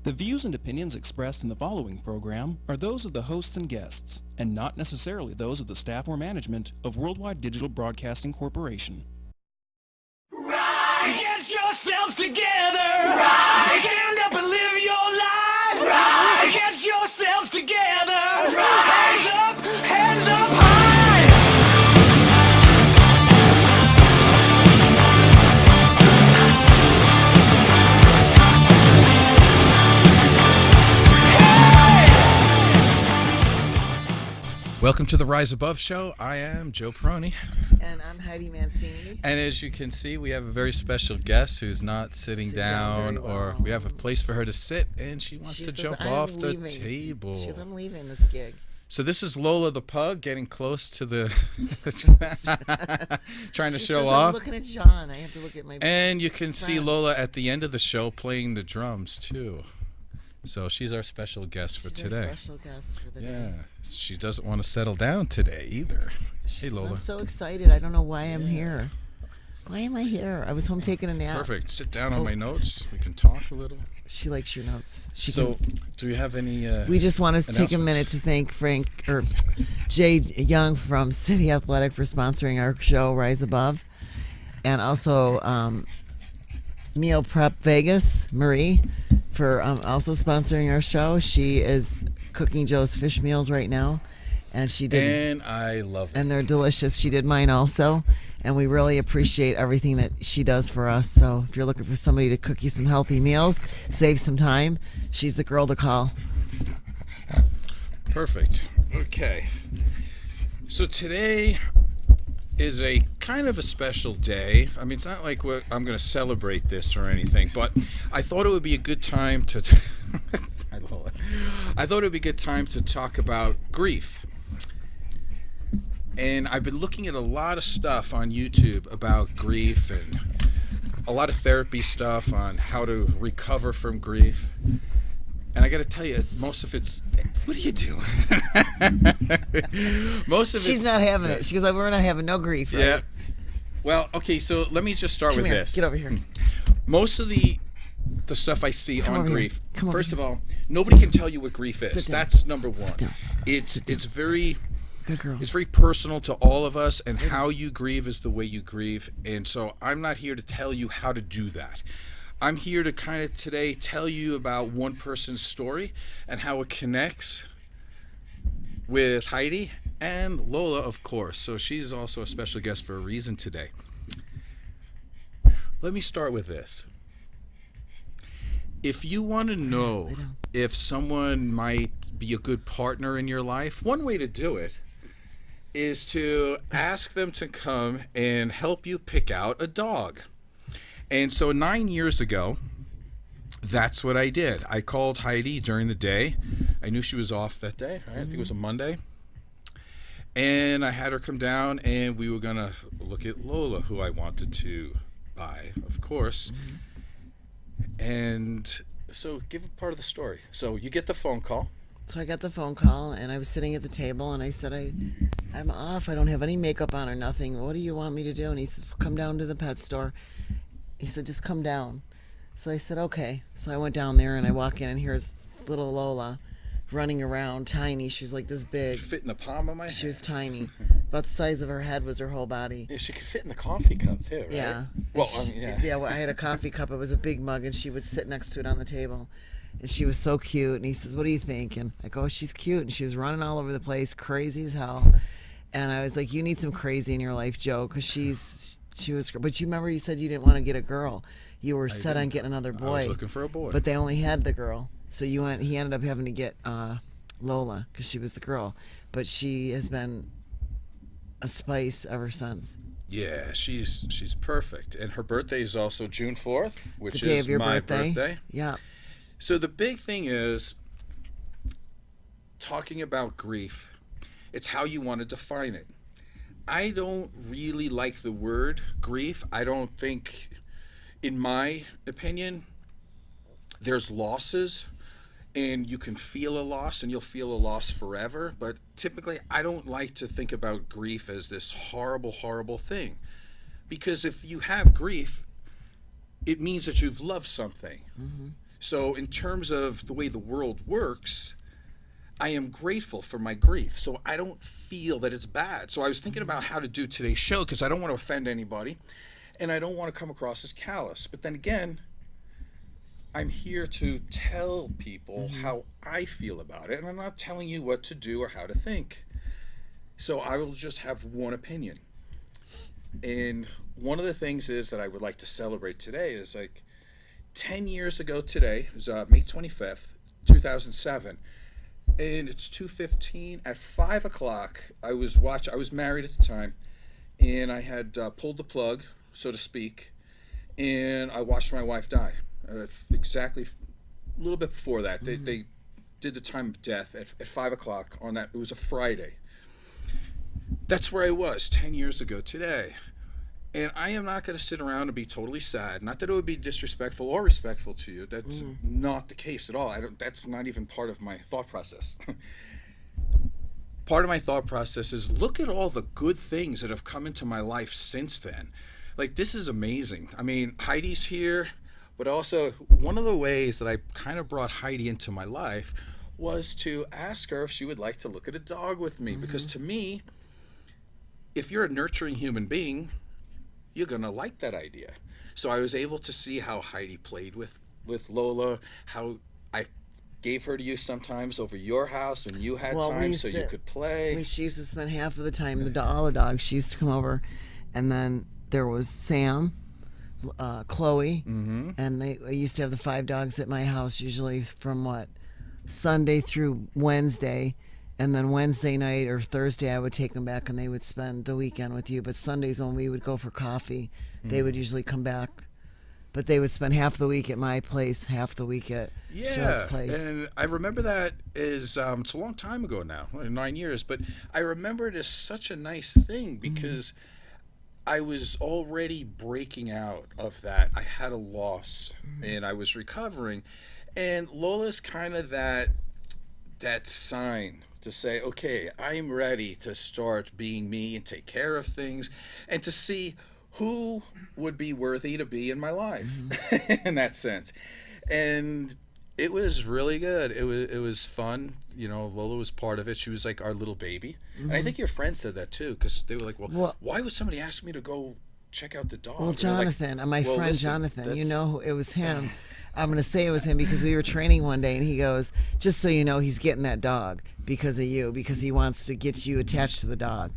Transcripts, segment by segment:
The views and opinions expressed in the following program are those of the hosts and guests, and not necessarily those of the staff or management of Worldwide Digital Broadcasting Corporation. Rise! Get yourselves together! Rise! Stand up and live your life! Rise! Get yourselves together! Rise! Hands up high! Welcome to the Rise Above Show. I am Joe Peroni. And I'm Heidi Mancini. And as you can see, we have a very special guest who's not sitting down, or we have a place for her to sit, and she wants to jump off the table. She says, I'm leaving this gig. So this is Lola the pug getting close to the... trying to show off. I'm looking at John. I have to look at my... And you can see Lola at the end of the show playing the drums, too. So she's our special guest for today. Our special guest for the day. Yeah. She doesn't want to settle down today either. Hey, Lola. I'm so excited. I don't know why I'm here. Why am I here? I was home taking a nap. Perfect. Sit down on my notes. We can talk a little. She likes your notes. Do we have any we just want to take a minute to thank Jay Young from City Athletic for sponsoring our show, Rise Above. And also Meal Prep Vegas, Marie, for also sponsoring our show. She is cooking Joe's fish meals right now, and she did. And I love it. And they're delicious. She did mine also, and we really appreciate everything that she does for us. So if you're looking for somebody to cook you some healthy meals, save some time, she's the girl to call. Perfect. Okay. So today is a kind of a special day. I mean, it's not like I'm going to celebrate this or anything, but I thought it would be a good time to I thought it would be a good time to talk about grief. And I've been looking at a lot of stuff on YouTube about grief and a lot of therapy stuff on how to recover from grief. And I got to tell you, most of it's... What are you doing? She's not having it. She goes, we're not having no grief, right? Yeah. Well, okay, so let me just start with this. Get over here. Most of the stuff I see on grief, first of all, nobody nobody can tell you what grief is. That's number one. Sit down. It's very... Good girl. It's very personal to all of us, and how you grieve is the way you grieve. And so I'm not here to tell you how to do that. I'm here to kind of today tell you about one person's story and how it connects with Heidi and Lola, of course. So she's also a special guest for a reason today. Let me start with this. If you want to know if someone might be a good partner in your life, one way to do it is to ask them to come and help you pick out a dog. And so 9 years ago, that's what I did. I called Heidi during the day. I knew she was off that day, right? I think it was a Monday. And I had her come down, and we were going to look at Lola, who I wanted to buy, of course. And so give a part of the story. So you get the phone call. So I got the phone call, and I was sitting at the table, and I said, I'm off. I don't have any makeup on or nothing. What do you want me to do? And he says, come down to the pet store. He said, just come down. So I said, okay. So I went down there, and I walk in, and here's little Lola running around, tiny. She was like this big. She fit in the palm of my hand. She was tiny. About the size of her head was her whole body. Yeah, she could fit in the coffee cup, too, right? Yeah. Well, well, I had a coffee cup. It was a big mug, and she would sit next to it on the table. And she was so cute. And he says, what do you think? And I go, oh, she's cute. And she was running all over the place, crazy as hell. And I was like, you need some crazy in your life, Joe, because she was. But you remember you said you didn't want to get a girl. You were set on getting another boy. I was looking for a boy. But they only had the girl. So he ended up having to get Lola because she was the girl. But she has been a spice ever since. Yeah, she's perfect. And her birthday is also June 4th, which the day is of your my birthday. Yeah. So the big thing is talking about grief. It's how you want to define it. I don't really like the word grief. I don't think, in my opinion, there's losses, and you can feel a loss, and you'll feel a loss forever. But typically, I don't like to think about grief as this horrible, horrible thing. Because if you have grief, it means that you've loved something. So in terms of the way the world works, I am grateful for my grief. So I don't feel that it's bad. So I was thinking about how to do today's show because I don't want to offend anybody and I don't want to come across as callous. But then again, I'm here to tell people how I feel about it, and I'm not telling you what to do or how to think. So I will just have one opinion. And one of the things is that I would like to celebrate today is like 10 years ago today, it was May 25th, 2007, and it's 2:15. At 5 o'clock, I was married at the time, and I had pulled the plug, so to speak, and I watched my wife die. Exactly a little bit before that. They did the time of death at 5 o'clock on that. It was a Friday. That's where I was 10 years ago today. And I am not going to sit around and be totally sad. Not that it would be disrespectful or respectful to you. That's not the case at all. That's not even part of my thought process. Part of my thought process is look at all the good things that have come into my life since then. Like, this is amazing. I mean, Heidi's here. But also, one of the ways that I kind of brought Heidi into my life was to ask her if she would like to look at a dog with me. Because to me, if you're a nurturing human being, you're going to like that idea. So I was able to see how Heidi played with Lola, how I gave her to you sometimes over your house when you had time so you could play. She used to spend half of the time, all the dogs, she used to come over. And then there was Sam, Chloe, and I used to have the 5 dogs at my house usually from Sunday through Wednesday, and then Wednesday night or Thursday I would take them back and they would spend the weekend with you. But Sundays when we would go for coffee, they would usually come back, but they would spend half the week at my place, half the week at Joe's place. And I remember that as it's a long time ago now, 9 years, but I remember it as such a nice thing because I was already breaking out of that. I had a loss and I was recovering. And Lola's kind of that sign to say, okay, I'm ready to start being me and take care of things and to see who would be worthy to be in my life in that sense. And it was really good. It was fun. You know, Lola was part of it. She was like our little baby. And I think your friend said that too, because they were like, well, why would somebody ask me to go check out the dog? Well, Jonathan, my friend Jonathan, you know, it was him. I'm going to say it was him because we were training one day and he goes, just so you know, he's getting that dog because of you, because he wants to get you attached to the dog.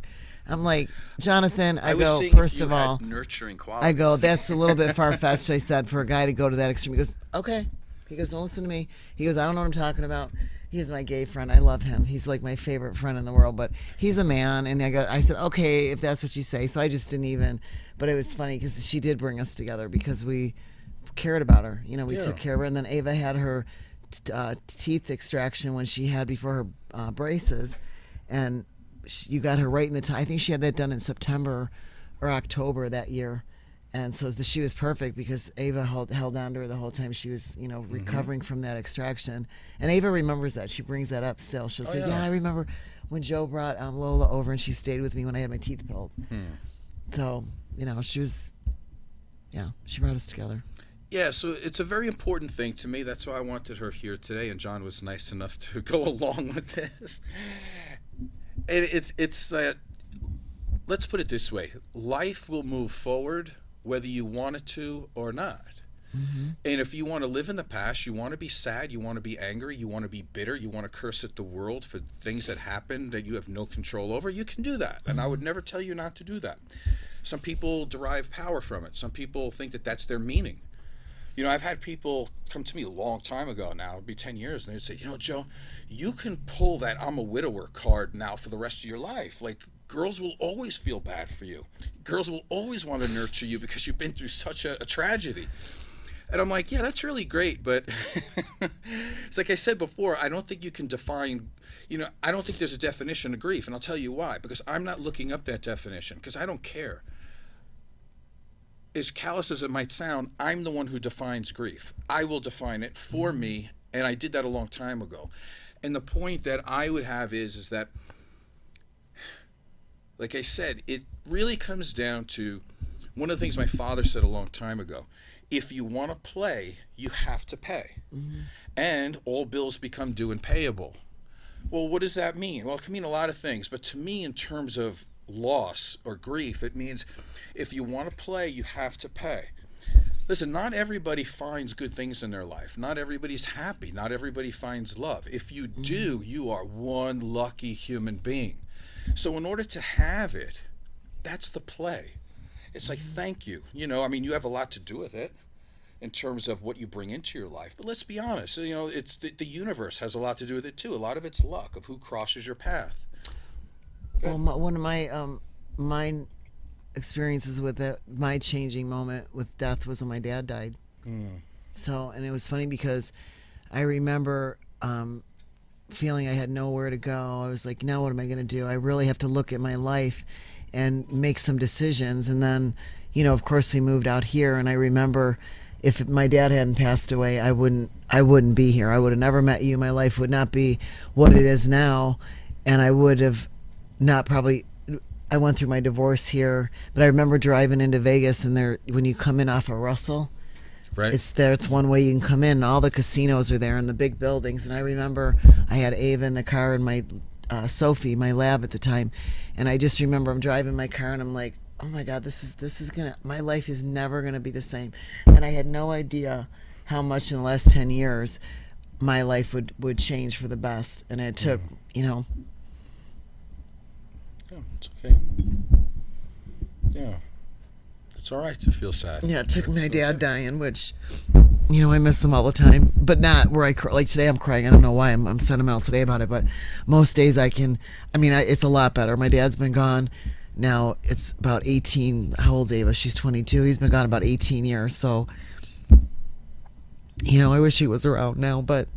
I'm like, Jonathan, I go, first of all, nurturing qualities. I go, that's a little bit far-fetched, I said, for a guy to go to that extreme. He goes, okay. He goes, don't listen to me. He goes, I don't know what I'm talking about. He's my gay friend. I love him. He's like my favorite friend in the world, but he's a man. And I said, okay, if that's what you say. So I just didn't even, but it was funny because she did bring us together because we cared about her. You know, we took care of her. And then Ava had her teeth extraction when she had before her braces. And you got her right in the time. I think she had that done in September or October that year. And so she was perfect because Ava held on to her the whole time she was, you know, recovering from that extraction. And Ava remembers that. She brings that up still. She'll say, yeah, I remember when Joe brought Lola over and she stayed with me when I had my teeth pulled. So, you know, she brought us together. Yeah, so it's a very important thing to me. That's why I wanted her here today, and John was nice enough to go along with this. And it's let's put it this way. Life will move forward whether you want it to or not. And if you want to live in the past, you want to be sad, you want to be angry, you want to be bitter, you want to curse at the world for things that happen that you have no control over, you can do that. And I would never tell you not to do that. Some people derive power from it. Some people think that that's their meaning. You know, I've had people come to me a long time ago now, it'd be 10 years, and they'd say, you know, Joe, you can pull that I'm a widower card now for the rest of your life. Like, girls will always feel bad for you. Girls will always want to nurture you because you've been through such a tragedy. And I'm like, yeah, that's really great, but it's like I said before, I don't think you can define, you know, I don't think there's a definition of grief, and I'll tell you why, because I'm not looking up that definition, because I don't care. As callous as it might sound, I'm the one who defines grief. I will define it for me, and I did that a long time ago. And the point that I would have is that, like I said, it really comes down to one of the things my father said a long time ago. If you want to play, you have to pay. And all bills become due and payable. Well, what does that mean? Well, it can mean a lot of things, but to me, in terms of loss or grief, it means if you want to play, you have to pay. Listen, not everybody finds good things in their life. Not everybody's happy. Not everybody finds love. If you do, you are one lucky human being. So in order to have it, that's the play. It's like, thank you. You know, I mean, you have a lot to do with it in terms of what you bring into your life. But let's be honest, you know, it's the universe has a lot to do with it too. A lot of it's luck of who crosses your path. Well, one of my experiences with it, my changing moment with death was when my dad died. So, and it was funny because I remember feeling I had nowhere to go. I was like, now what am I going to do? I really have to look at my life and make some decisions. And then, you know, of course we moved out here, and I remember if my dad hadn't passed away, I wouldn't be here. I would have never met you. My life would not be what it is now, and I would have not probably. I went through my divorce here, but I remember driving into Vegas, and there, when you come in off of Russell, Right. it's there. It's one way you can come in. And all the casinos are there and the big buildings. And I remember I had Ava in the car and my Sophie, my lab at the time, and I just remember I'm driving my car and I'm like, oh my God, this is gonna. My life is never gonna be the same. And I had no idea how much in the last 10 years my life would change for the best. And it took, you know. Yeah, it's okay. Yeah. It's all right to feel sad. Yeah, it took It's my dad okay. dying, which, you know, I miss him all the time, but not where like today I'm crying. I don't know why I'm sentimental today about it, but most days it's a lot better. My dad's been gone now. It's about 18. How old's Ava? She's 22. He's been gone about 18 years. So, you know, I wish he was around now, but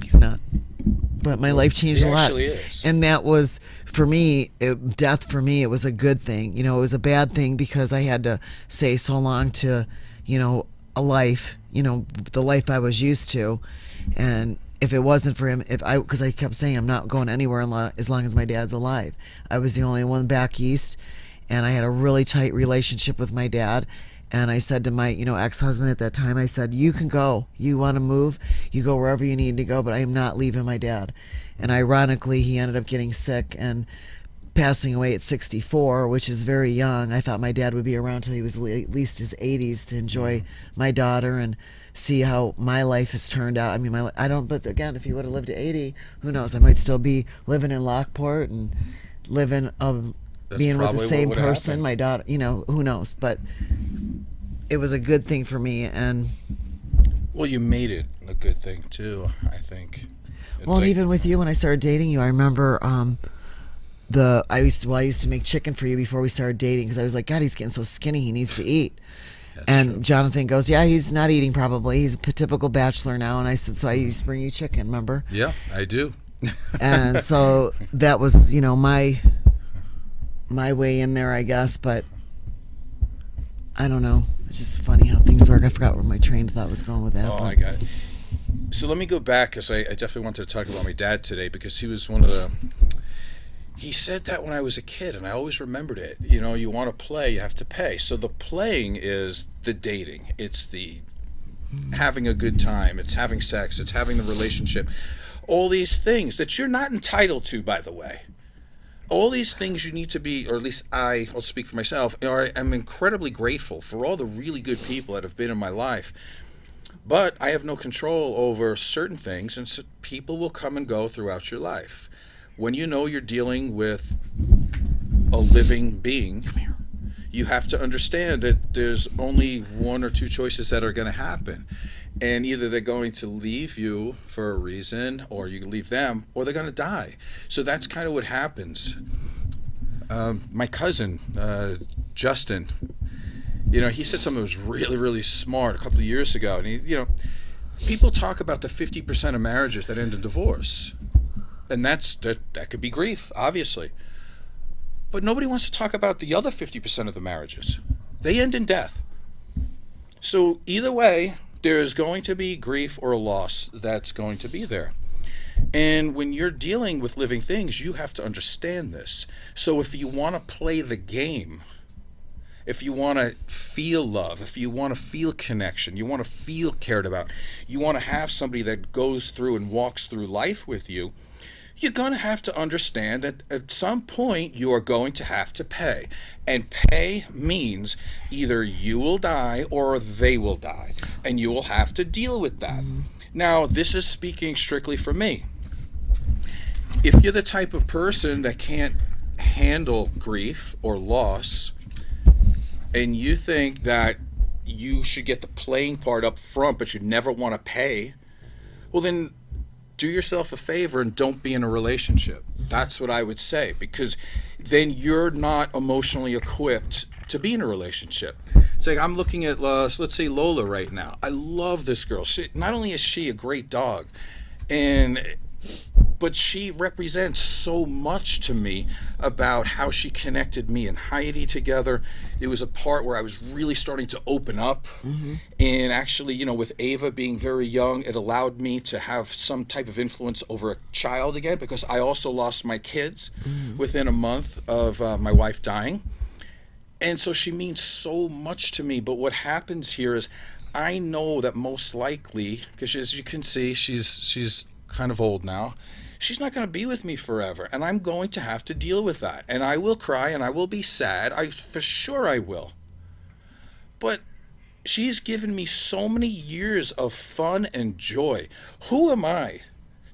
he's not. But my life changed He a lot. actually is. And that was, for me, death for me, it was a good thing. You know, it was a bad thing because I had to say so long to, you know, a life, you know, the life I was used to. And if it wasn't for him, because I kept saying I'm not going anywhere as long as my dad's alive. I was the only one back east, and I had a really tight relationship with my dad. And I said to my, you know, ex-husband at that time, I said, you can go. You want to move, you go wherever you need to go, but I am not leaving my dad. And ironically, he ended up getting sick and passing away at 64, which is very young. I thought my dad would be around till he was at least his 80s to enjoy my daughter and see how my life has turned out. I mean, but again, if he would have lived to 80, who knows? I might still be living in Lockport and living, being with the probably what same would person, happen. my daughter, you know, who knows? But it was a good thing for me. And Well, you made it a good thing too, I think. It's well, and like- even with you, when I started dating you, I remember I used to make chicken for you before we started dating, because I was like, God, he's getting so skinny, he needs to eat. And true. Jonathan goes, yeah, he's not eating probably. He's a typical bachelor now. And I said, so I used to bring you chicken, remember? Yeah, I do. And so that was, you know, my way in there, I guess. But I don't know. It's just funny how things work. I forgot where my train of thought was going with that. Oh, but I got it. So let me go back, because I definitely wanted to talk about my dad today, because he was one of the... He said that when I was a kid, and I always remembered it. You know, you want to play, you have to pay. So the playing is the dating. It's the having a good time. It's having sex. It's having the relationship. All these things that you're not entitled to, by the way. All these things you need to be, or at least I'll speak for myself, I'm incredibly grateful for all the really good people that have been in my life. But I have no control over certain things, and so people will come and go throughout your life. When you know you're dealing with a living being, you have to understand that there's only one or two choices that are going to happen. And either they're going to leave you for a reason, or you can leave them, or they're going to die. So that's kind of what happens. My cousin, Justin, you know, he said something that was really, really smart a couple of years ago. And you know, people talk about the 50% of marriages that end in divorce. And that could be grief, obviously. But nobody wants to talk about the other 50% of the marriages. They end in death. So either way, there's going to be grief or a loss that's going to be there. And when you're dealing with living things, you have to understand this. So if you want to play the game, if you want to feel love, if you want to feel connection, you want to feel cared about, you want to have somebody that goes through and walks through life with you, you're going to have to understand that at some point you are going to have to pay. And pay means either you will die or they will die. And you will have to deal with that. Now, this is speaking strictly for me. If you're the type of person that can't handle grief or loss, and you think that you should get the playing part up front, but you never want to pay, well then do yourself a favor and don't be in a relationship. That's what I would say, because then you're not emotionally equipped to be in a relationship. It's like I'm looking at, let's say Lola right now. I love this girl. Not only is she a great dog, but she represents so much to me about how she connected me and Heidi together. It was a part where I was really starting to open up. And actually, with Ava being very young, it allowed me to have some type of influence over a child again, because I also lost my kids within a month of my wife dying. And so she means so much to me. But what happens here is I know that most likely, because as you can see, she's kind of old now, she's not going to be with me forever, and I'm going to have to deal with that. And I will cry and I will be sad. For sure I will. But she's given me so many years of fun and joy. Who am I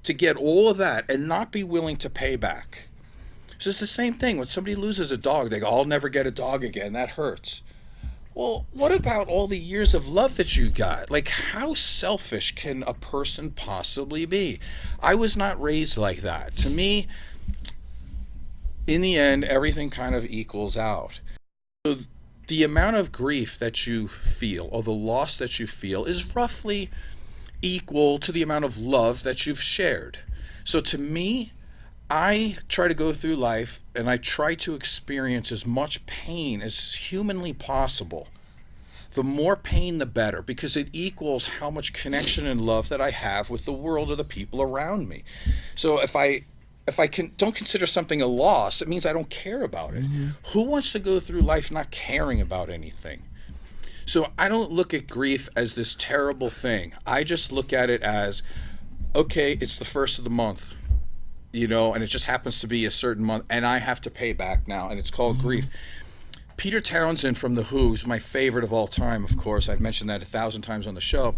to get all of that and not be willing to pay back? So it's the same thing. When somebody loses a dog, they go, I'll never get a dog again. That hurts. Well, what about all the years of love that you got? Like, how selfish can a person possibly be? I was not raised like that. To me, in the end, everything kind of equals out. So the amount of grief that you feel, or the loss that you feel, is roughly equal to the amount of love that you've shared. So to me, I try to go through life and I try to experience as much pain as humanly possible. The more pain, the better, because it equals how much connection and love that I have with the world or the people around me. So if I don't consider something a loss, it means I don't care about it. Who wants to go through life not caring about anything? So I don't look at grief as this terrible thing. I just look at it as, okay, it's the first of the month. And it just happens to be a certain month, and I have to pay back now, and it's called grief. Peter Townsend from The Who, who's my favorite of all time, of course, I've mentioned that 1,000 times on the show,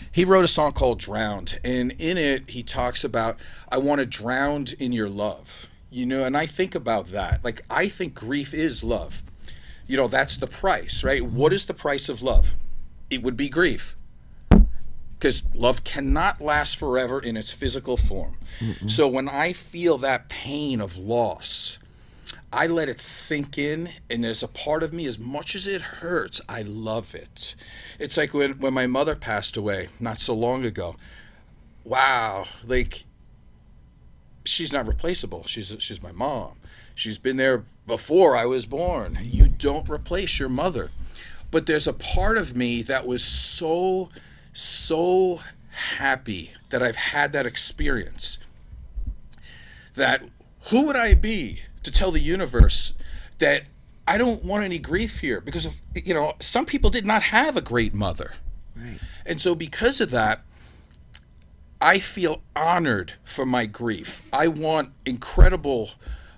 he wrote a song called Drowned, and in it, he talks about, I want to drown in your love, and I think about that. Like, I think grief is love. That's the price, right? What is the price of love? It would be grief. Because love cannot last forever in its physical form. So when I feel that pain of loss, I let it sink in, and there's a part of me, as much as it hurts, I love it. It's like when my mother passed away not so long ago. Wow, like, she's not replaceable. She's my mom. She's been there before I was born. You don't replace your mother. But there's a part of me that was so happy that I've had that experience, that who would I be to tell the universe that I don't want any grief here? Because some people did not have a great mother. Right. And so because of that, I feel honored for my grief. I want incredible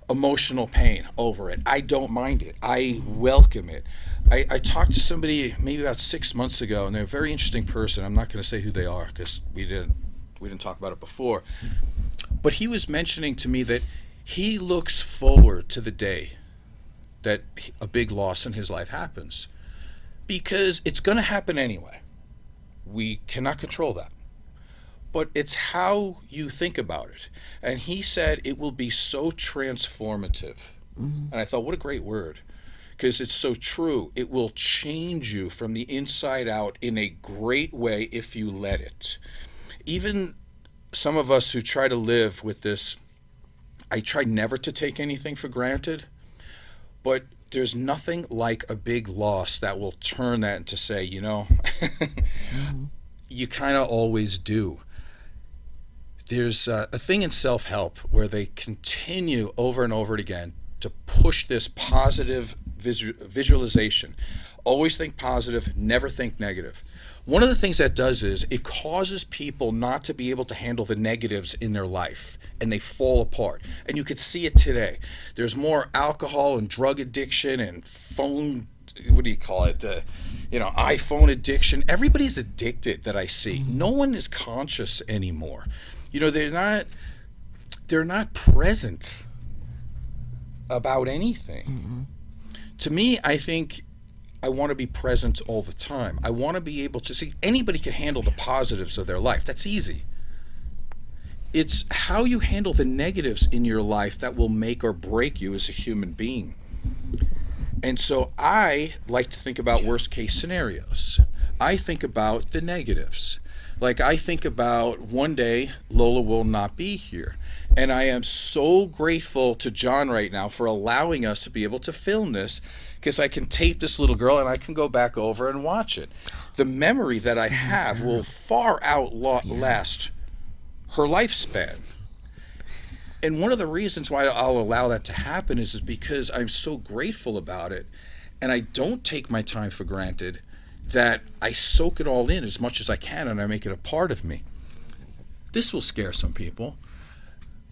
emotional pain over it. I don't mind it. I welcome it. I talked to somebody maybe about 6 months ago, and they're a very interesting person. I'm not going to say who they are because we didn't talk about it before. But he was mentioning to me that he looks forward to the day that a big loss in his life happens, because it's going to happen anyway. We cannot control that. But it's how you think about it. And he said it will be so transformative. And I thought, what a great word. Because it's so true. It will change you from the inside out in a great way if you let it. Even some of us who try to live with this, I try never to take anything for granted, but there's nothing like a big loss that will turn that into say, you kind of always do. There's a thing in self-help where they continue over and over again to push this positive visualization. Always think positive, never think negative. One of the things that does is it causes people not to be able to handle the negatives in their life, and they fall apart. And you could see it today. There's more alcohol and drug addiction and phone, what do you call it? iPhone addiction. Everybody's addicted that I see. No one is conscious anymore. They're not present about anything. To me, I think I want to be present all the time. I want to be able to see anybody can handle the positives of their life. That's easy. It's how you handle the negatives in your life that will make or break you as a human being. And so I like to think about worst case scenarios. I think about the negatives. Like I think about one day Lola will not be here. And I am so grateful to John right now for allowing us to be able to film this, because I can tape this little girl and I can go back over and watch it. The memory that I have will far outlast her lifespan. And one of the reasons why I'll allow that to happen is because I'm so grateful about it, and I don't take my time for granted, that I soak it all in as much as I can and I make it a part of me. This will scare some people.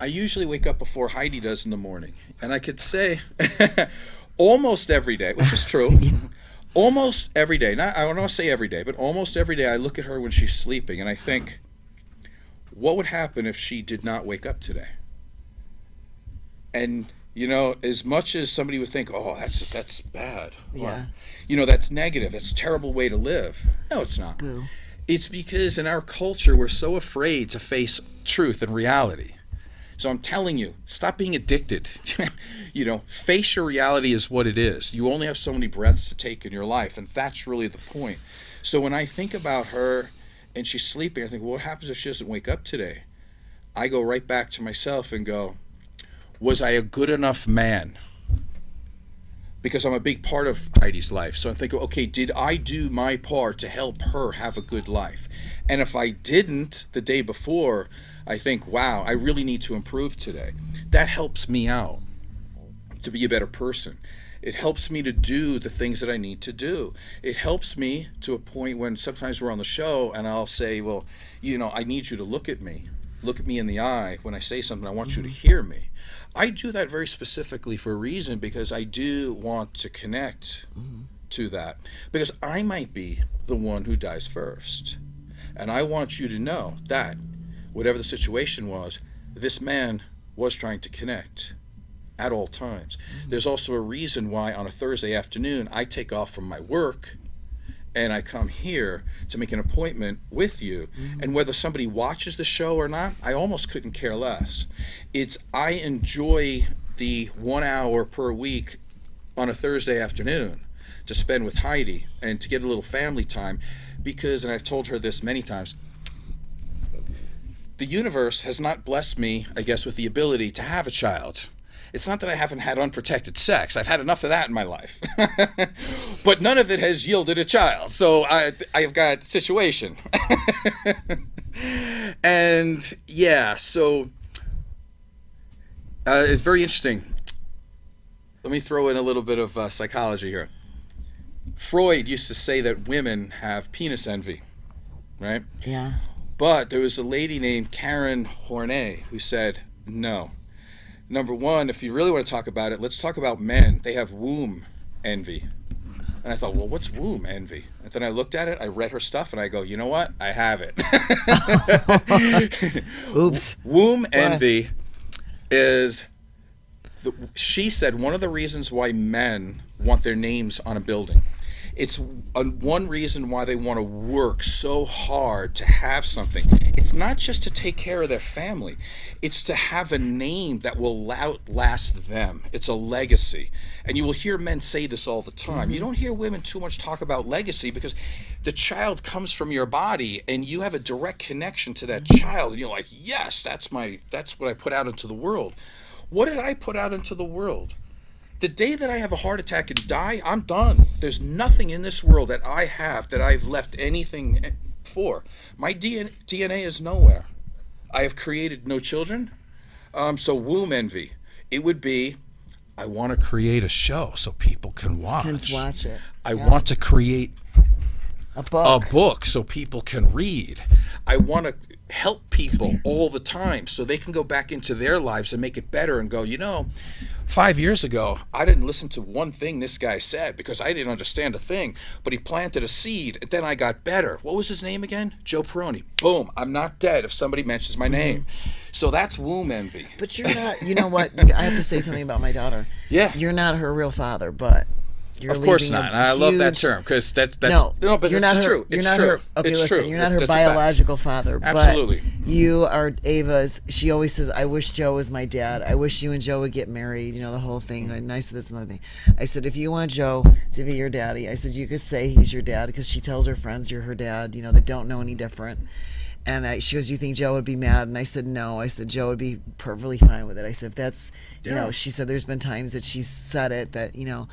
I usually wake up before Heidi does in the morning, and I could say almost every day, which is true, almost every day, I don't want to say every day, but almost every day I look at her when she's sleeping and I think, what would happen if she did not wake up today? And as much as somebody would think, oh, that's bad. Yeah. That's negative. That's a terrible way to live. No, it's not. Boo. It's because in our culture, we're so afraid to face truth and reality. So I'm telling you, stop being addicted. Face your reality as what it is. You only have so many breaths to take in your life, and that's really the point. So when I think about her and she's sleeping, I think, well, what happens if she doesn't wake up today? I go right back to myself and go, was I a good enough man? Because I'm a big part of Heidi's life. So I think, okay, did I do my part to help her have a good life? And if I didn't the day before, I think, wow, I really need to improve today. That helps me out to be a better person. It helps me to do the things that I need to do. It helps me to a point when sometimes we're on the show and I'll say, well, I need you to look at me in the eye when I say something. I want you to hear me. I do that very specifically for a reason, because I do want to connect to that, because I might be the one who dies first. And I want you to know that whatever the situation was, this man was trying to connect at all times. There's also a reason why on a Thursday afternoon I take off from my work and I come here to make an appointment with you. And whether somebody watches the show or not, I almost couldn't care less. I enjoy the 1 hour per week on a Thursday afternoon to spend with Heidi and to get a little family time, because, and I've told her this many times, the universe has not blessed me, I guess, with the ability to have a child. It's not that I haven't had unprotected sex. I've had enough of that in my life. But none of it has yielded a child. So I've got a situation. And yeah, so it's very interesting. Let me throw in a little bit of psychology here. Freud used to say that women have penis envy, right? Yeah. But there was a lady named Karen Horney who said, no. Number one, if you really want to talk about it, let's talk about men. They have womb envy. And I thought, well, what's womb envy? And then I looked at it, I read her stuff, and I go, you know what? I have it. Oops. Womb envy is, she said, one of the reasons why men want their names on a building. It's one reason why they want to work so hard to have something. It's not just to take care of their family. It's to have a name that will outlast them. It's a legacy. And you will hear men say this all the time. You don't hear women too much talk about legacy, because the child comes from your body and you have a direct connection to that child. And you're like, yes, that's what I put out into the world. What did I put out into the world? The day that I have a heart attack and die, I'm done. There's nothing in this world that I have that I've left anything for. My DNA is nowhere. I have created no children. So womb envy. It would be, I want to create a show so people can watch. Can watch it. I want to create a book so people can read. I want to help people all the time so they can go back into their lives and make it better and go, 5 years ago, I didn't listen to one thing this guy said because I didn't understand a thing, but he planted a seed and then I got better. What was his name again? Joe Peroni. Boom, I'm not dead if somebody mentions my name. So that's womb envy. But you're not, you know what? I have to say something about my daughter. Yeah. You're not her real father, but you're of course leaving not. a And I love that huge- term because that's no, but you're that's not her, true. You're It's not true. her. Okay, It's listen, true. you're not her That's a fact. biological father. Absolutely. But you are Ava's. She always says, "I wish Joe was my dad. I wish you and Joe would get married." You know, the whole thing. And I said, "That's another thing." I said, "If you want Joe to be your daddy," I said, "you could say he's your dad," because she tells her friends you're her dad. You know, that don't know any different. And she goes, "You think Joe would be mad?" And I said, "No." I said, "Joe would be perfectly fine with it." I said, "If that's, you know," she said, "There's been times that she's said it that, you know,"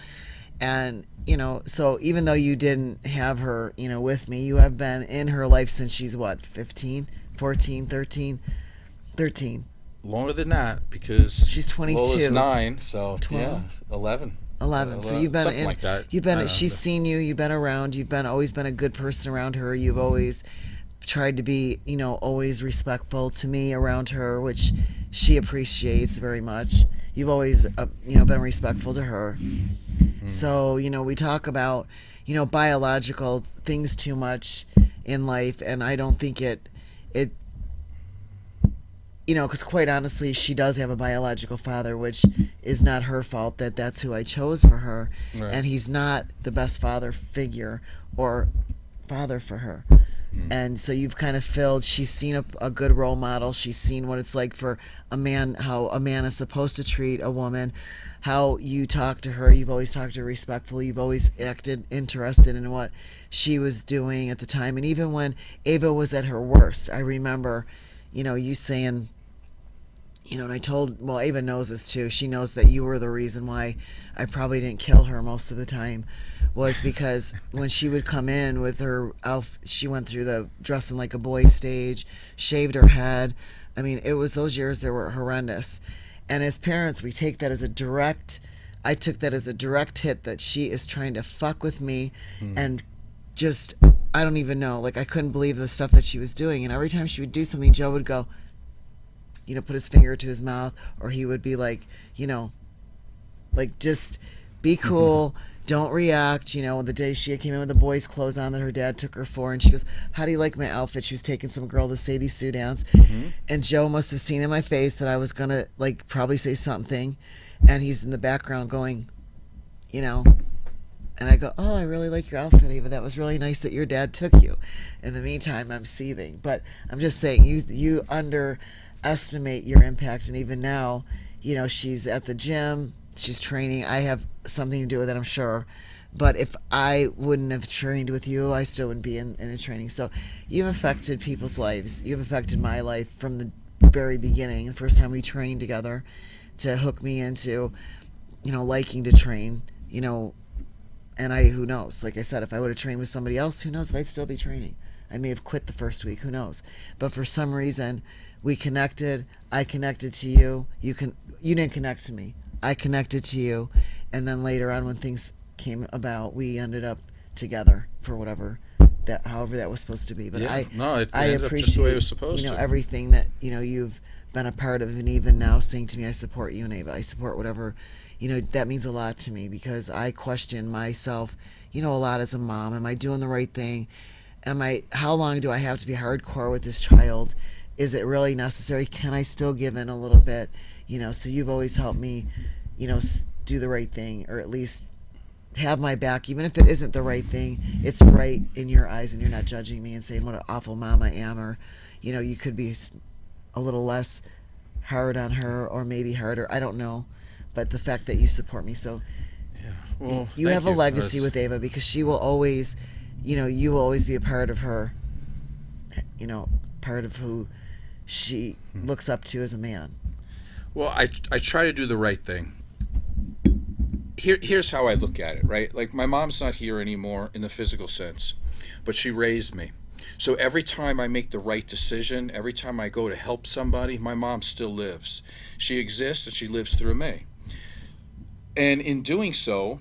and, you know, so even though you didn't have her, you know, with me, you have been in her life since she's what, 15, 14, 13? Longer than that because She's 22. Lola's 9, so 12. yeah, 11. 11. So you've been something in, like that. you've been, she's seen you, you've been around, you've been always been a good person around her. You've always tried to be, you know, always respectful to me around her, which she appreciates very much. You've always, you know, been respectful to her. So, you know, we talk about, you know, biological things too much in life, and I don't think it, you know, because quite honestly, she does have a biological father, which is not her fault that that's who I chose for her. Right. And he's not the best father figure or father for her. And so you've kind of filled, she's seen a good role model. She's seen what it's like for a man, how a man is supposed to treat a woman, how you talk to her. You've always talked to her respectfully. You've always acted interested in what she was doing at the time. And even when Ava was at her worst, I remember, you know, you saying, you know, and I told, well, Ava knows this too. She knows that you were the reason why I probably didn't kill her most of the time, was because when she would come in with her outfit, she went through the dressing like a boy stage, shaved her head. I mean, it was those years that were horrendous. And as parents, we take that as a direct, I took that as a direct hit that she is trying to fuck with me and just, I don't even know. Like, I couldn't believe the stuff that she was doing. And every time she would do something, Joe would go, you know, put his finger to his mouth, or he would be like, you know, like, just be cool, don't react. You know, the day she came in with the boys' clothes on that her dad took her for, and she goes, "How do you like my outfit?" She was taking some girl to Sadie Sue dance, and Joe must have seen in my face that I was gonna, like, probably say something, and he's in the background going, you know, and I go, "Oh, I really like your outfit, Ava. That was really nice that your dad took you." In the meantime, I'm seething, but I'm just saying, you underestimate your impact. And even now, you know, she's at the gym, she's training. I have something to do with it, I'm sure. But if I wouldn't have trained with you, I still wouldn't be in a training. So you've affected people's lives. You've affected my life from the very beginning. The first time we trained together, to hook me into, you know, liking to train, you know. And who knows? Like I said, if I would have trained with somebody else, who knows if I'd still be training. I may have quit the first week, who knows? But for some reason, we connected. I connected to you. You didn't connect to me. I connected to you, and then later on, when things came about, we ended up together for whatever that, however that was supposed to be. But Yeah, I it I ended up appreciate, just the way it was supposed you know, to. everything that, you know, you've been a part of, and even now saying to me, "I support you and Ava. I support whatever." You know, that means a lot to me, because I question myself, you know, a lot as a mom. Am I doing the right thing? How long do I have to be hardcore with this child? Is it really necessary? Can I still give in a little bit? You know, so you've always helped me, you know, do the right thing, or at least have my back. Even if it isn't the right thing, it's right in your eyes, and you're not judging me and saying what an awful mom I am, or, you know, you could be a little less hard on her, or maybe harder. I don't know. But the fact that you support me, so Well, you thank have a legacy That's- with Ava, because she will always, you know, you will always be a part of her, you know, part of who she looks up to as a man. Well, I try to do the right thing. Here's how I look at it, right? Like, my mom's not here anymore in the physical sense, but she raised me. So every time I make the right decision, every time I go to help somebody, my mom still lives. She exists and she lives through me. And in doing so,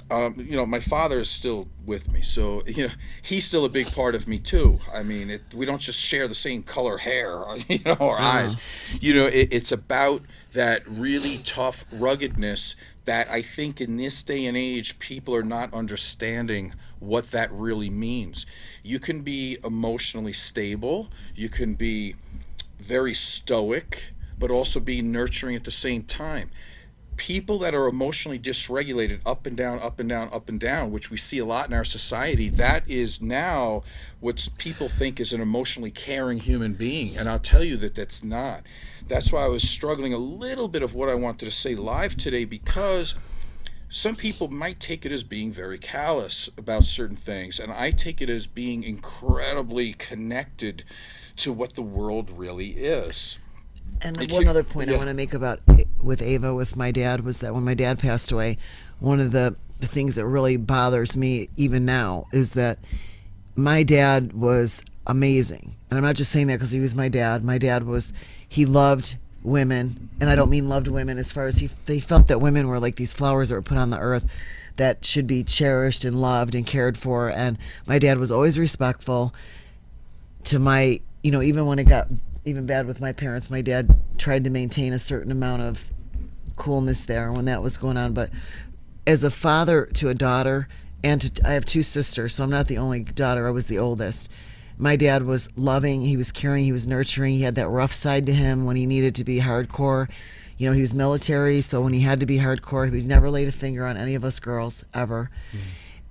my father is still with me, so he's still a big part of me too. I mean, we don't just share the same color hair, or eyes. It's about that really tough ruggedness that I think in this day and age people are not understanding what that really means. You can be emotionally stable, you can be very stoic, but also be nurturing at the same time. People that are emotionally dysregulated, up and down, up and down, up and down, which we see a lot in our society, that is now what people think is an emotionally caring human being. And I'll tell you that that's not. That's why I was struggling a little bit of what I wanted to say live today, because some people might take it as being very callous about certain things, and I take it as being incredibly connected to what the world really is. And one other point I want to make about with Ava, with my dad, was that when my dad passed away, one of the things that really bothers me even now is that my dad was amazing. And I'm not just saying that because he was my dad. My dad he loved women, and I don't mean loved women as far as they felt that women were like these flowers that were put on the earth that should be cherished and loved and cared for. And my dad was always respectful to my, even when it got even bad with my parents, my dad tried to maintain a certain amount of coolness there when that was going on. But as a father to a daughter, I have two sisters, so I'm not the only daughter, I was the oldest. My dad was loving, he was caring, he was nurturing, he had that rough side to him when he needed to be hardcore. He was military, so when he had to be hardcore, he never laid a finger on any of us girls, ever.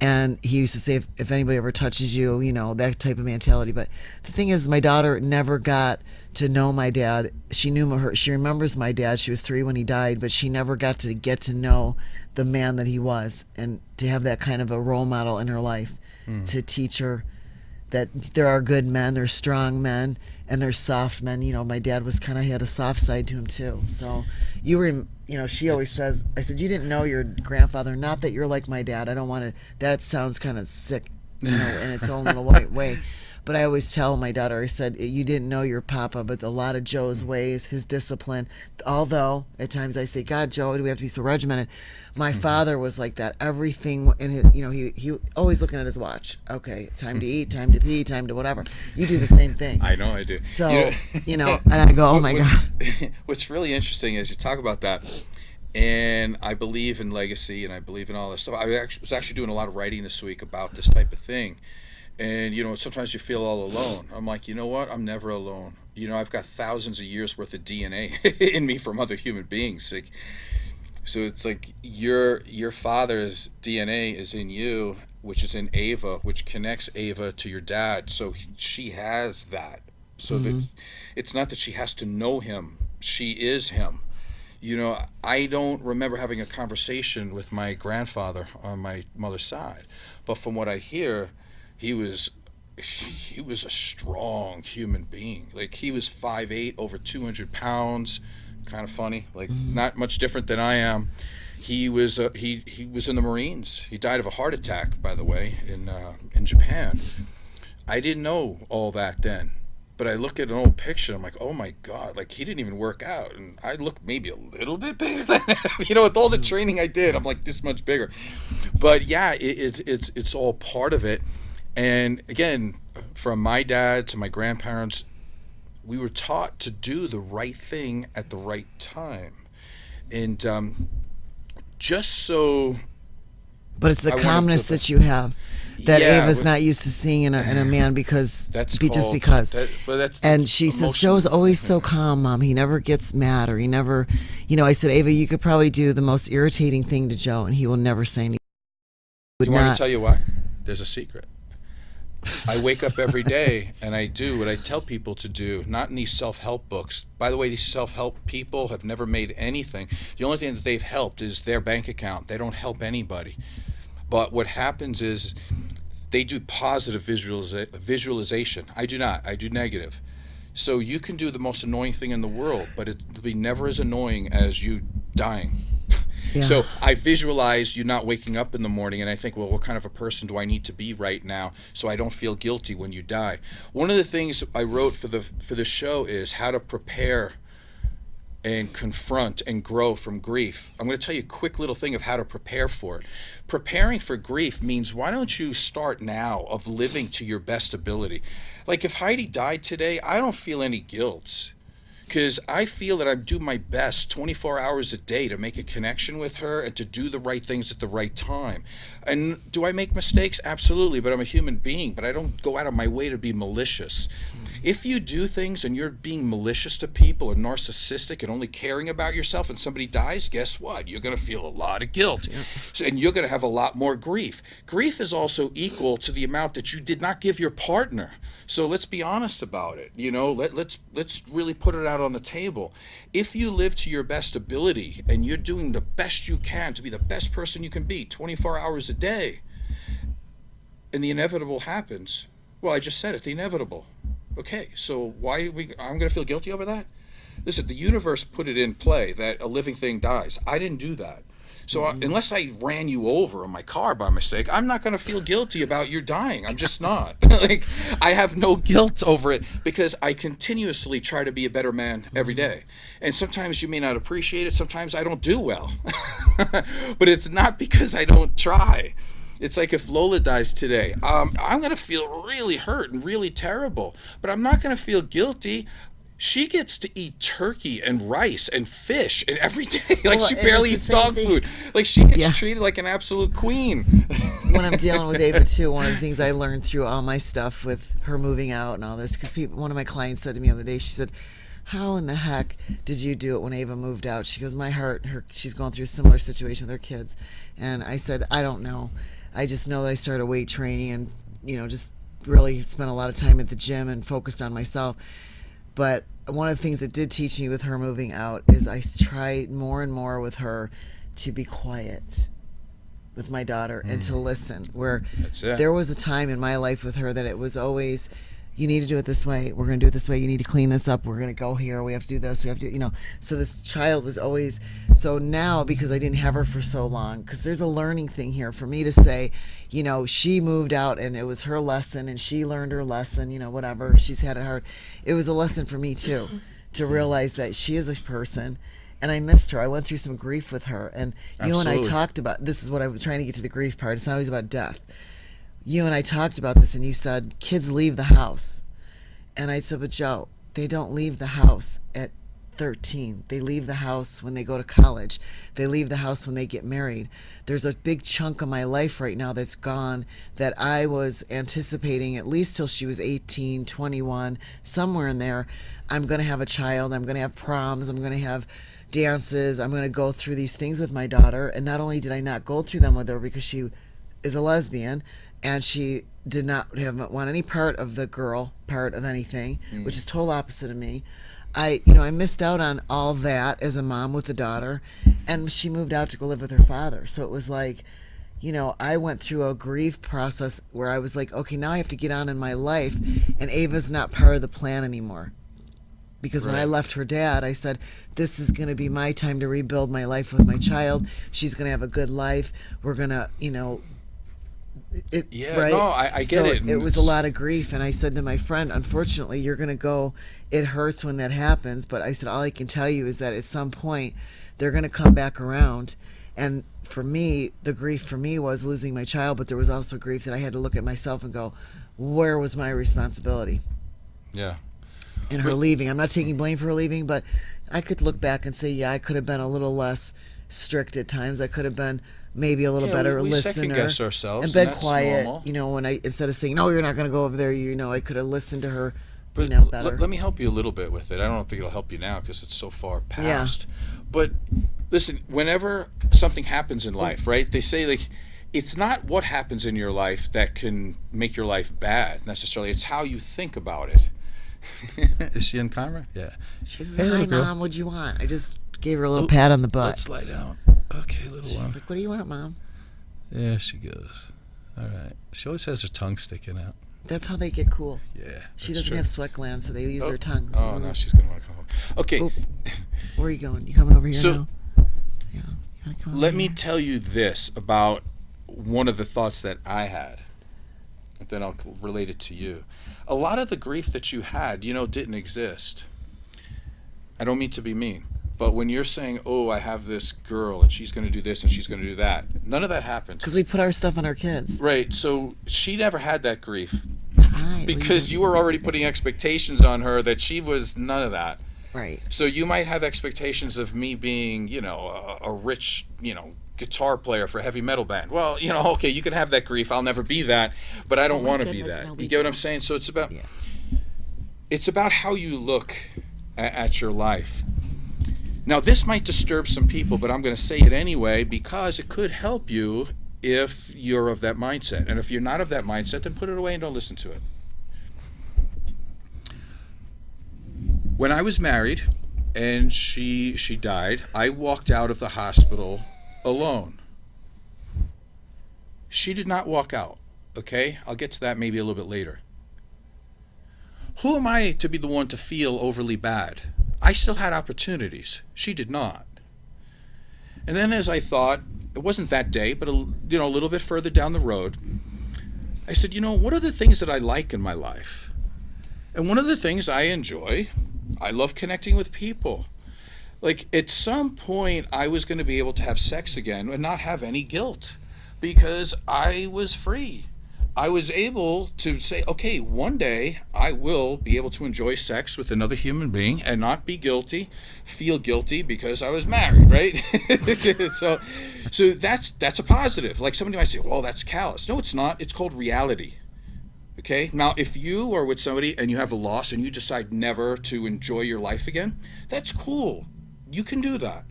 And he used to say, if anybody ever touches you, that type of mentality. But the thing is, my daughter never got to know my dad. She remembers my dad. She was 3 when he died, but she never got to know the man that he was, and to have that kind of a role model in her life to teach her that there are good men, there's strong men, and there's soft men. My dad had a soft side to him too. So she always says, I said, you didn't know your grandfather, not that you're like my dad. I don't want to, that sounds kind of sick, in its own little way. But I always tell my daughter, I said, you didn't know your papa, but a lot of Joe's ways, his discipline, although at times I say, God, Joe, do we have to be so regimented? My father was like that. Everything, in his, he always looking at his watch. Okay, time to eat, time to pee, time to whatever. You do the same thing. I know I do. So, and I go, oh my God. What's really interesting is you talk about that, and I believe in legacy, and I believe in all this stuff. I was actually doing a lot of writing this week about this type of thing. And, sometimes you feel all alone. I'm like, you know what? I'm never alone. I've got thousands of years worth of DNA in me from other human beings. So it's like your father's DNA is in you, which is in Ava, which connects Ava to your dad. So she has that. So that it's not that she has to know him. She is him. I don't remember having a conversation with my grandfather on my mother's side. But from what I hear, he was a strong human being. Like, he was 5'8", over 200 pounds, kind of funny, like not much different than I am. He was he was in the Marines. He died of a heart attack, by the way, in Japan. I didn't know all that then, but I look at an old picture, I'm like, oh my God, like, he didn't even work out, and I look maybe a little bit bigger than him. With all the training I did, I'm like this much bigger. But yeah, it's all part of it. And again, from my dad to my grandparents, we were taught to do the right thing at the right time. And just so... But it's the calmness that you have that Ava's not used to seeing in a man, because just because. And she says, Joe's always so calm, Mom. He never gets mad, or he never... I said, Ava, you could probably do the most irritating thing to Joe, and he will never say anything. You want me to tell you why? There's a secret. I wake up every day and I do what I tell people to do, not in these self-help books. By the way, these self-help people have never made anything. The only thing that they've helped is their bank account. They don't help anybody. But what happens is they do positive visualization. I do not. I do negative. So you can do the most annoying thing in the world, but it'll be never as annoying as you dying. Yeah. So I visualize you not waking up in the morning, and I think, well, what kind of a person do I need to be right now so I don't feel guilty when you die? One of the things I wrote for the show is how to prepare and confront and grow from grief, I'm going to tell you a quick little thing of how to prepare for it. Preparing for grief means, why don't you start now of living to your best ability? Like if Heidi died today, I don't feel any guilt, because I feel that I do my best 24 hours a day to make a connection with her and to do the right things at the right time. And do I make mistakes? Absolutely, but I'm a human being, but I don't go out of my way to be malicious. If you do things and you're being malicious to people and narcissistic and only caring about yourself and somebody dies, guess what? You're going to feel a lot of guilt. And you're going to have a lot more grief. Grief is also equal to the amount that you did not give your partner. So let's be honest about it. You know, let's really put it out on the table. If you live to your best ability and you're doing the best you can to be the best person you can be 24 hours a day, and the inevitable happens, well, I just said it, the inevitable. Okay, so I'm going to feel guilty over that? Listen, the universe put it in play that a living thing dies. I didn't do that. So unless I ran you over in my car by mistake, I'm not going to feel guilty about your dying. I'm just not. Like, I have no guilt over it because I continuously try to be a better man every day. And sometimes you may not appreciate it. Sometimes I don't do well. But it's not because I don't try. It's like if Lola dies today, I'm going to feel really hurt and really terrible, but I'm not going to feel guilty. She gets to eat turkey and rice and fish and every day. Like, she barely eats dog food. Like, she gets treated like an absolute queen. When I'm dealing with Ava too, one of the things I learned through all my stuff with her moving out and all this, because one of my clients said to me the other day, she said, how in the heck did you do it when Ava moved out? She goes, my heart, she's going through a similar situation with her kids. And I said, I don't know. I just know that I started weight training and, just really spent a lot of time at the gym and focused on myself. But one of the things it did teach me with her moving out is I tried more and more with her to be quiet with my daughter and to listen. Where there was a time in my life with her that it was always, you need to do it this way. We're going to do it this way. You need to clean this up. We're going to go here. We have to do this. We have to, So this child was always, so now because I didn't have her for so long, because there's a learning thing here for me to say, she moved out and it was her lesson and she learned her lesson, whatever. She's had it hard. It was a lesson for me too, to realize that she is a person. And I missed her. I went through some grief with her. And you and I talked about, this is what I was trying to get to the grief part. It's not always about death. You and I talked about this and you said, kids leave the house. And I said, but Joe, they don't leave the house at 13. They leave the house when they go to college. They leave the house when they get married. There's a big chunk of my life right now that's gone that I was anticipating at least till she was 18, 21, somewhere in there. I'm going to have a child. I'm going to have proms. I'm going to have dances. I'm going to go through these things with my daughter. And not only did I not go through them with her because she is a lesbian and she did not want any part of the girl part of anything, which is total opposite of me. I missed out on all that as a mom with a daughter, and she moved out to go live with her father. So it was like, I went through a grief process where I was like, okay, now I have to get on in my life, and Ava's not part of the plan anymore. Because when I left her dad, I said, this is going to be my time to rebuild my life with my child. She's going to have a good life. We're going to, right? No, I get it. It was a lot of grief. And I said to my friend, unfortunately, you're going to go, it hurts when that happens. But I said, all I can tell you is that at some point, they're going to come back around. And for me, the grief for me was losing my child. But there was also grief that I had to look at myself and go, where was my responsibility? Yeah. In her leaving. I'm not taking blame for her leaving, but I could look back and say, I could have been a little less strict at times. I could have been maybe a little better we listener second-guess ourselves, and been that's quiet. normal. When I, instead of saying, no, you're not going to go over there, I could have listened to her, But better. let me help you a little bit with it. I don't think it'll help you now because it's so far past. But listen, whenever something happens in life, right? They say like, it's not what happens in your life that can make your life bad necessarily. It's how you think about it. Is she in camera? Yeah. She says, hi, Mom, what'd you want? I just gave her a little pat on the butt. Let's lie down. Okay, little She's one. like, what do you want, Mom? There she goes. All right. She always has her tongue sticking out. That's how they get cool. Yeah. She doesn't have sweat glands, so they use their tongue. Oh, now she's going to want to come home. Okay. Oop. Where are you going? You coming over here now? Yeah. You come Let over me here? tell you this about one of the thoughts that I had. Then I'll relate it to you. A lot of the grief that you had, didn't exist. I don't mean to be mean, But when you're saying, oh, I have this girl and she's going to do this and she's going to do that, none of that happened. Because we put our stuff on our kids. Right. So she never had that grief Right. because you were already putting expectations on her that she was none of that. Right. So you might have expectations of me being, a rich, guitar player for a heavy metal band. Well, okay, you can have that grief. I'll never be that, but I don't want to be goodness, that. no, You we get what I'm don't. saying? So it's about how you look at your life. Now, this might disturb some people, but I'm going to say it anyway because it could help you if you're of that mindset. And if you're not of that mindset, then put it away and don't listen to it. When I was married and she died, I walked out of the hospital alone. She did not walk out, okay? I'll get to that maybe a little bit later. Who am I to be the one to feel overly bad? I still had opportunities. She did not. And then as I thought, it wasn't that day, but a little bit further down the road, I said, what are the things that I like in my life? And one of the things I enjoy, I love connecting with people. Like at some point I was going to be able to have sex again and not have any guilt because I was free. I was able to say, okay, one day I will be able to enjoy sex with another human being and not be guilty, feel guilty because I was married, right? So that's a positive. Like somebody might say, well, that's callous. No, it's not. It's called reality. Okay? Now, if you are with somebody and you have a loss and you decide never to enjoy your life again, that's cool. You can do that.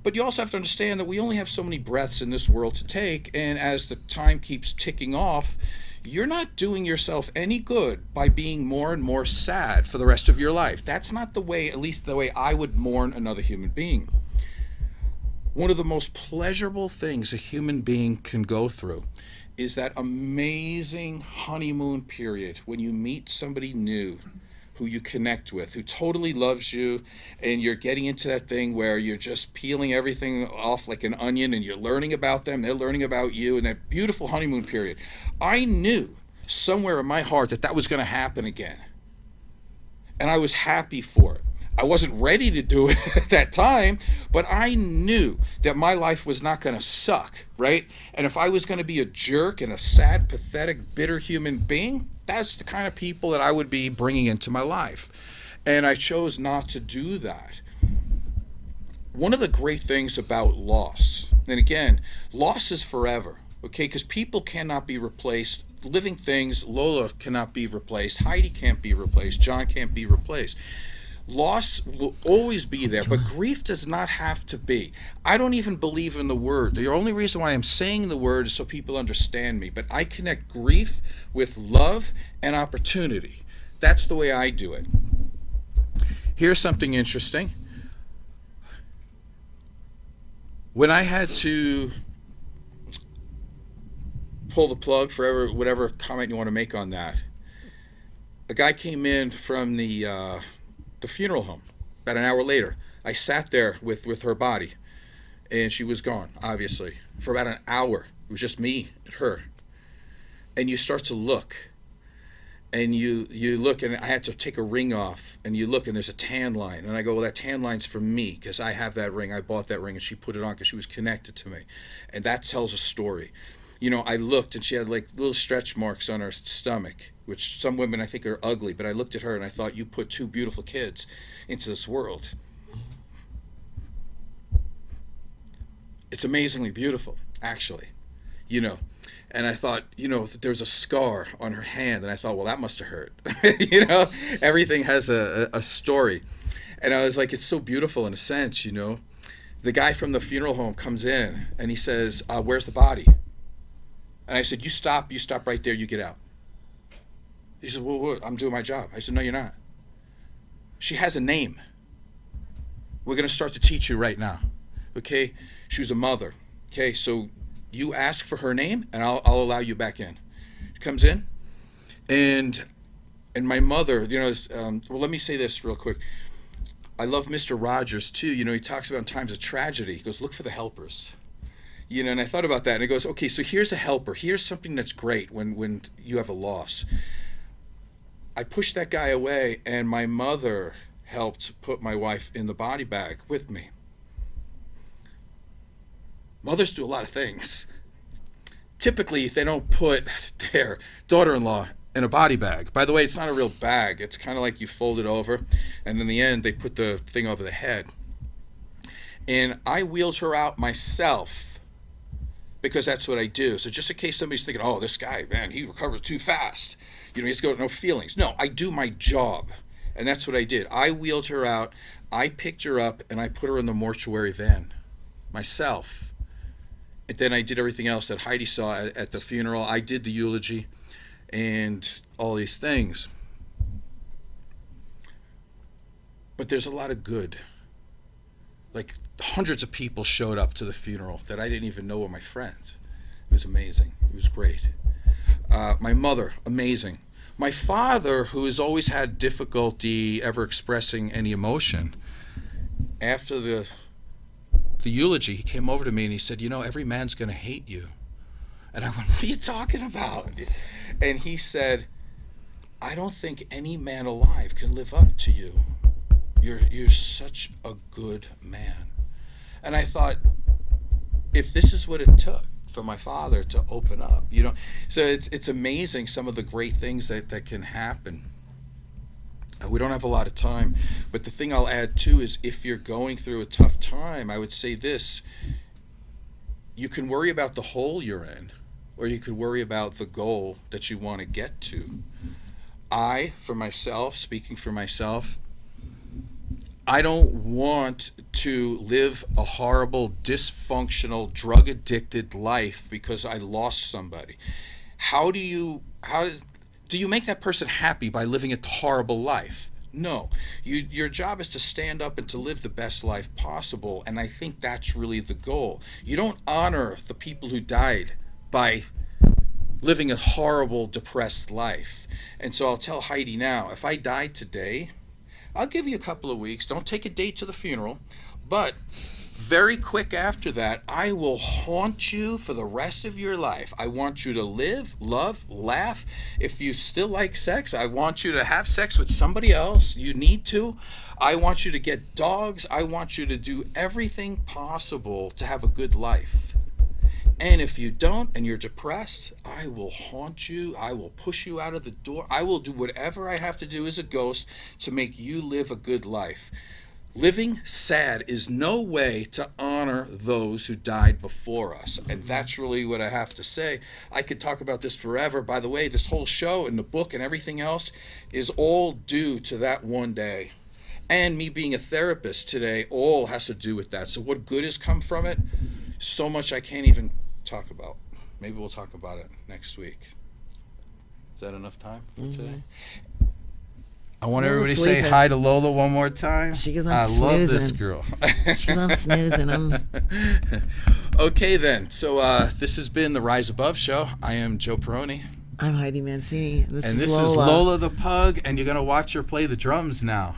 But you also have to understand that we only have so many breaths in this world to take, and as the time keeps ticking off, you're not doing yourself any good by being more and more sad for the rest of your life. That's not the way, at least the way I would mourn another human being. One of the most pleasurable things a human being can go through is that amazing honeymoon period when you meet somebody new who you connect with, who totally loves you, and you're getting into that thing where you're just peeling everything off like an onion and you're learning about them, they're learning about you, and that beautiful honeymoon period. I knew somewhere in my heart that was going to happen again. And I was happy for it. I wasn't ready to do it at that time, but I knew that my life was not going to suck, right? And if I was going to be a jerk and a sad, pathetic, bitter human being, that's the kind of people that I would be bringing into my life. And I chose not to do that. One of the great things about loss, and again, loss is forever, okay? Because people cannot be replaced. Living things, Lola cannot be replaced. Heidi can't be replaced. John can't be replaced. Loss will always be there, but grief does not have to be. I don't even believe in the word. The only reason why I'm saying the word is so people understand me, but I connect grief with love and opportunity. That's the way I do it. Here's something interesting. When I had to pull the plug for whatever comment you want to make on that, a guy came in from the funeral home about an hour later. I sat there with her body, and she was gone, obviously, for about an hour. It was just me and her. And you start to look, and you look, and I had to take a ring off, and you look, and there's a tan line. And I go, well, that tan line's for me, because I have that ring. I bought that ring, and she put it on because she was connected to me. And that tells a story. I looked, and she had like little stretch marks on her stomach, which some women I think are ugly, but I looked at her and I thought, you put two beautiful kids into this world. It's amazingly beautiful, actually, And I thought, that there was a scar on her hand, and I thought, well, that must have hurt. Everything has a story. And I was like, it's so beautiful in a sense, The guy from the funeral home comes in and he says, where's the body? And I said, you stop right there, you get out. He said, well, what? I'm doing my job. I said, no, you're not. She has a name. We're going to start to teach you right now. Okay? She was a mother. Okay? So you ask for her name, and I'll allow you back in. She comes in, and my mother, well, let me say this real quick. I love Mr. Rogers, too. He talks about in times of tragedy. He goes, look for the helpers. And I thought about that, and it goes, okay, so here's a helper. Here's something that's great when you have a loss. I pushed that guy away, and my mother helped put my wife in the body bag with me. Mothers do a lot of things. Typically, they don't put their daughter-in-law in a body bag. By the way, it's not a real bag. It's kind of like you fold it over, and in the end, they put the thing over the head. And I wheeled her out myself because that's what I do. So just in case somebody's thinking, oh, this guy, man, he recovered too fast. You know, he's got no feelings. No, I do my job. And that's what I did. I wheeled her out, I picked her up, and I put her in the mortuary van myself. And then I did everything else that Heidi saw at the funeral. I did the eulogy and all these things. But there's a lot of good. Like hundreds of people showed up to the funeral that I didn't even know were my friends. It was amazing. It was great. My mother, amazing. My father, who has always had difficulty ever expressing any emotion, after the eulogy, he came over to me and he said, you know, every man's going to hate you. And I went, what are you talking about? And he said, I don't think any man alive can live up to you. You're such a good man. And I thought, if this is what it took for my father to open up, you know, so it's amazing some of the great things that can happen. We don't have a lot of time, but the thing I'll add too is if you're going through a tough time, I would say this: you can worry about the hole you're in, or you could worry about the goal that you want to get to. I, for myself, speaking for myself, I don't want to live a horrible, dysfunctional, drug-addicted life because I lost somebody. Do you make that person happy by living a horrible life? No. Your job is to stand up and to live the best life possible, and I think that's really the goal. You don't honor the people who died by living a horrible, depressed life. And so I'll tell Heidi now, if I died today, I'll give you a couple of weeks. Don't take a date to the funeral. But very quick after that, I will haunt you for the rest of your life. I want you to live, love, laugh. If you still like sex, I want you to have sex with somebody else. You need to. I want you to get dogs. I want you to do everything possible to have a good life. And if you don't and you're depressed, I will haunt you. I will push you out of the door. I will do whatever I have to do as a ghost to make you live a good life. Living sad is no way to honor those who died before us. And that's really what I have to say. I could talk about this forever. By the way, this whole show and the book and everything else is all due to that one day. And me being a therapist today all has to do with that. So what good has come from it? So much I can't even talk about. Maybe we'll talk about it next week. Is that enough time for today? I want everybody to say hi to Lola one more time. She goes, I snoozing. love this girl. She goes, I'm snoozing. Okay then. So this has been the Rise Above Show. I am Joe Peroni. I'm Heidi Mancini. And this is Lola the Pug, and you're going to watch her play the drums now.